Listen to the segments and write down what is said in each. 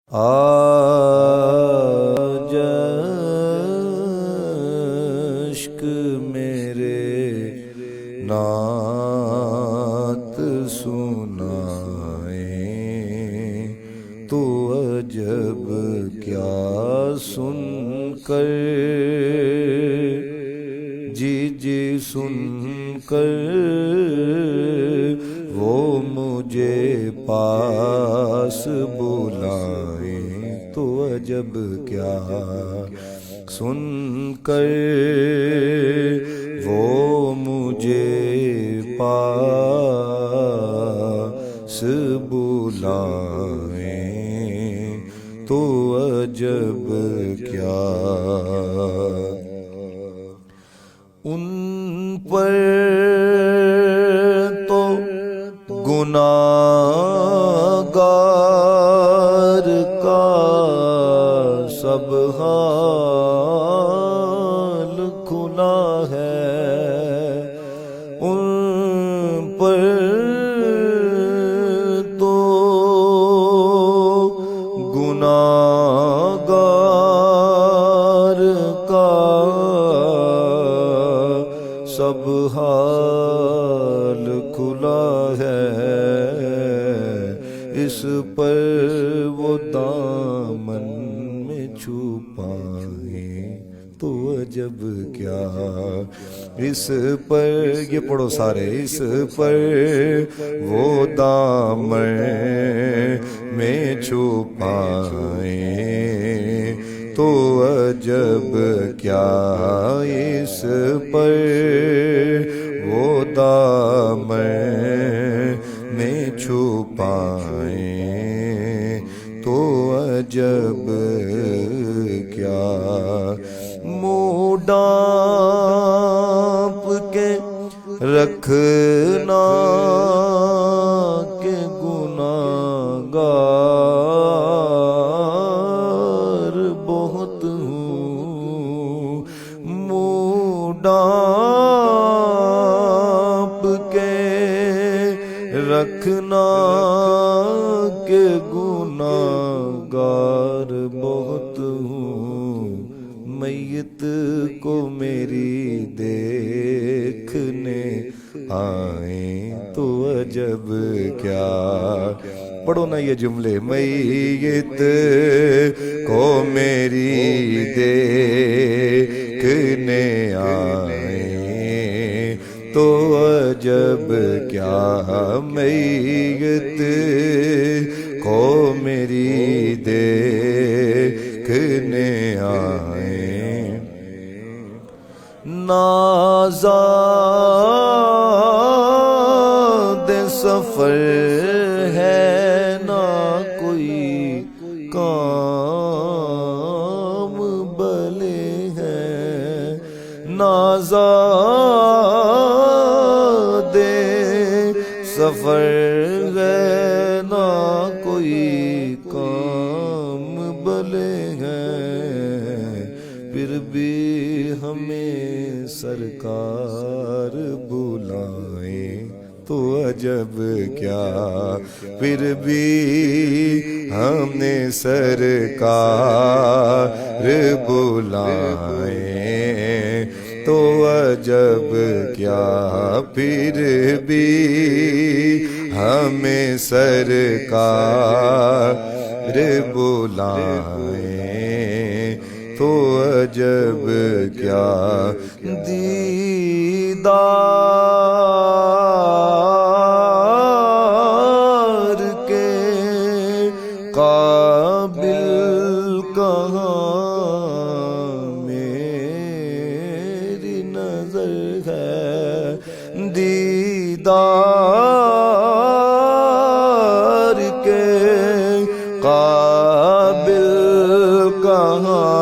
آج اشک میرے نعت سنائیں تو عجب کیا سن کر، جی سن کر وہ مجھے پاس بلائیں تو عجب کیا سن کر وہ مجھے پاس بلائیں تو عجب کیا۔ ان پر تو گناہگار کا سب حال کھلا ہے، ان پر تو گناہگار کا سب حال کھلا ہے، اس پر وہ دامن میں چھپائیں تو عجب کیا۔ اس پر یہ پڑھو سارے، اس پر وہ دامن میں چھپائیں تو عجب کیا، اس پر وہ دامن میں چھپائیں تو عجب کیا۔ منہ ڈانپ کے رکھنا کہ گناہگار بہت ہوں، منہ ڈانپ کے رکھنا کہ گناہگار بہت ہوں، میت کو میری دیکھنے آئیں تو عجب کیا۔ پڑھو نا یہ جملے، میت کو میری دیکھنے آئیں تو عجب کیا، میت کو میری دیکھنے آئیں، نازاد سفر ہے نہ کوئی کام بلے ہیں، نازاد سفر ہے نہ کوئی کام بلے ہیں، پھر بھی ہمیں سرکار بلائیں تو عجب کیا، پھر بھی ہمیں سرکار بلائیں تو عجب کیا، پھر بھی ہمیں سرکار بلائیں تو عجب کیا۔ دیدار کے قابل کہاں میری نظر ہے، دیدار کے قابل کہاں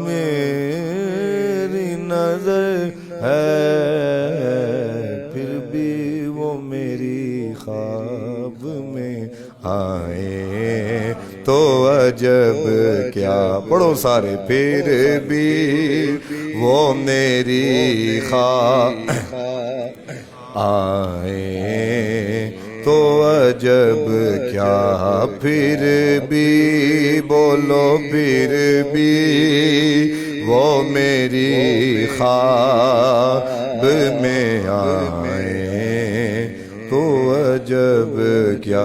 میری نظر ہے، پھر بھی وہ میری خواب میں آئیں تو عجب کیا۔ پڑھو سارے، پھر بھی وہ میری خواب آئیں تو عجب کیا پھر بھی بولو پھر بھی وہ میری خواب میں آئے تو عجب کیا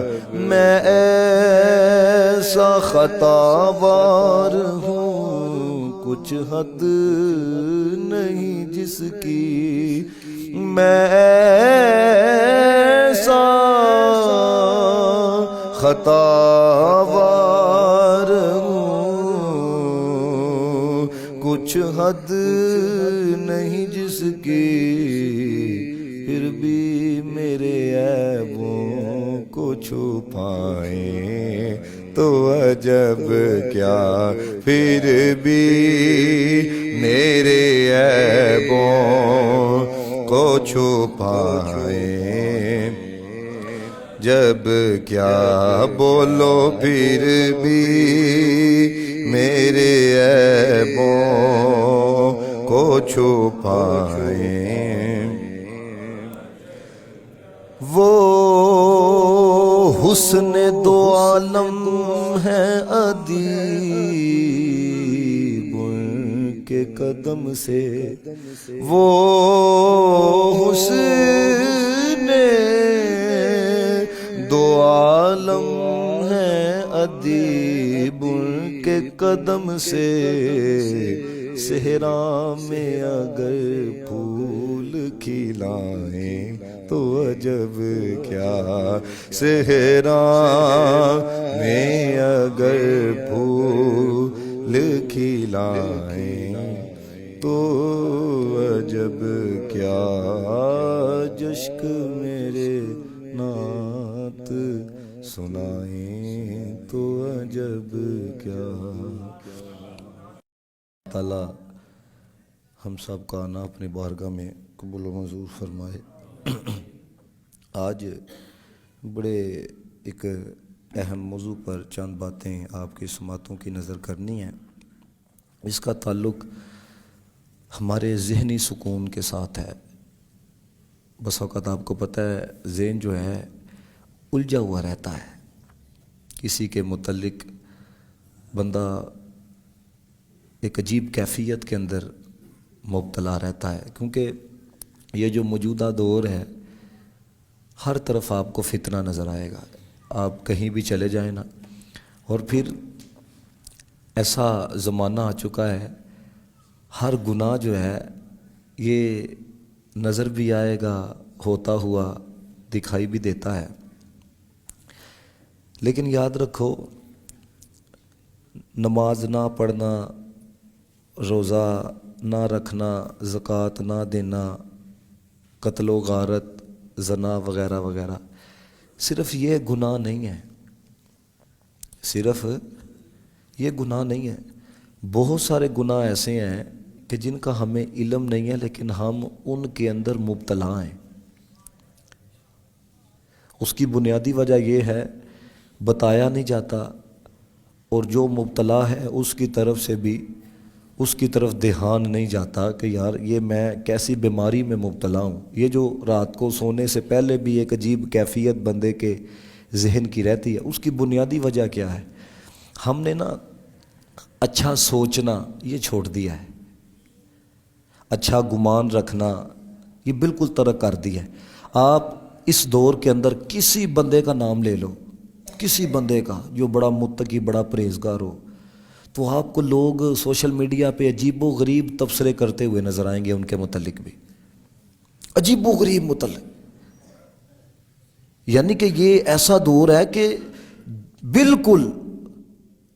میں ایسا خطاوار ہوں کچھ حد نہیں جس کی میں ایسا خطاوار ہوں کچھ حد نہیں جس کی پھر بھی میرے عیبوں کو چھپائیں تو عجب کیا پھر بھی میرے عیبوں کو چھپائیں جب کیا بولو پھر بھی میرے عیبوں کو چھپائیں وہ حسن دو عالم ہے ادیب ان کے قدم سے وہ حسن دو عالم ہے ادیب ان کے قدم سے صحرا میں اگر پھول کھلائیں تو عجب کیا صحرا میں اگر پھول کھلائیں تو عجب کیا جشک میرے نعت سنائیں تو عجب کیا تعالیٰ ہم سب کا آنا اپنی بارگاہ میں قبول و منظور فرمائے۔ آج بڑے ایک اہم موضوع پر چند باتیں آپ کی سماعتوں کی نظر کرنی ہیں۔ اس کا تعلق ہمارے ذہنی سکون کے ساتھ ہے۔ بس اوقات آپ کو پتہ ہے ذہن جو ہے الجھا ہوا رہتا ہے، کسی کے متعلق بندہ ایک عجیب کیفیت کے اندر مبتلا رہتا ہے، کیونکہ یہ جو موجودہ دور ہے ہر طرف آپ کو فتنہ نظر آئے گا، آپ کہیں بھی چلے جائیں نا، اور پھر ایسا زمانہ آ چکا ہے ہر گناہ جو ہے یہ نظر بھی آئے گا، ہوتا ہوا دکھائی بھی دیتا ہے۔ لیکن یاد رکھو نماز نہ پڑھنا، روزہ نہ رکھنا، زکوٰۃ نہ دینا، قتل و غارت، زنا وغیرہ وغیرہ صرف یہ گناہ نہیں ہے، صرف یہ گناہ نہیں ہے، بہت سارے گناہ ایسے ہیں کہ جن کا ہمیں علم نہیں ہے لیکن ہم ان کے اندر مبتلا ہیں۔ اس کی بنیادی وجہ یہ ہے بتایا نہیں جاتا، اور جو مبتلا ہے اس کی طرف سے بھی اس کی طرف دھیان نہیں جاتا کہ یار یہ میں کیسی بیماری میں مبتلا ہوں۔ یہ جو رات کو سونے سے پہلے بھی ایک عجیب کیفیت بندے کے ذہن کی رہتی ہے، اس کی بنیادی وجہ کیا ہے؟ ہم نے نا اچھا سوچنا یہ چھوڑ دیا ہے، اچھا گمان رکھنا یہ بالکل ترک کر دیا ہے۔ آپ اس دور کے اندر کسی بندے کا نام لے لو، کسی بندے کا جو بڑا متقی بڑا پرہیزگار ہو، تو آپ کو لوگ سوشل میڈیا پہ عجیب و غریب تبصرے کرتے ہوئے نظر آئیں گے، ان کے متعلق بھی عجیب و غریب متعلق۔ یعنی کہ یہ ایسا دور ہے کہ بالکل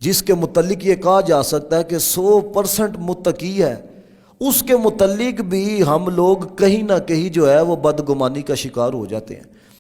جس کے متعلق یہ کہا جا سکتا ہے کہ 100% متقی ہے، اس کے متعلق بھی ہم لوگ کہیں نہ کہیں جو ہے وہ بدگمانی کا شکار ہو جاتے ہیں۔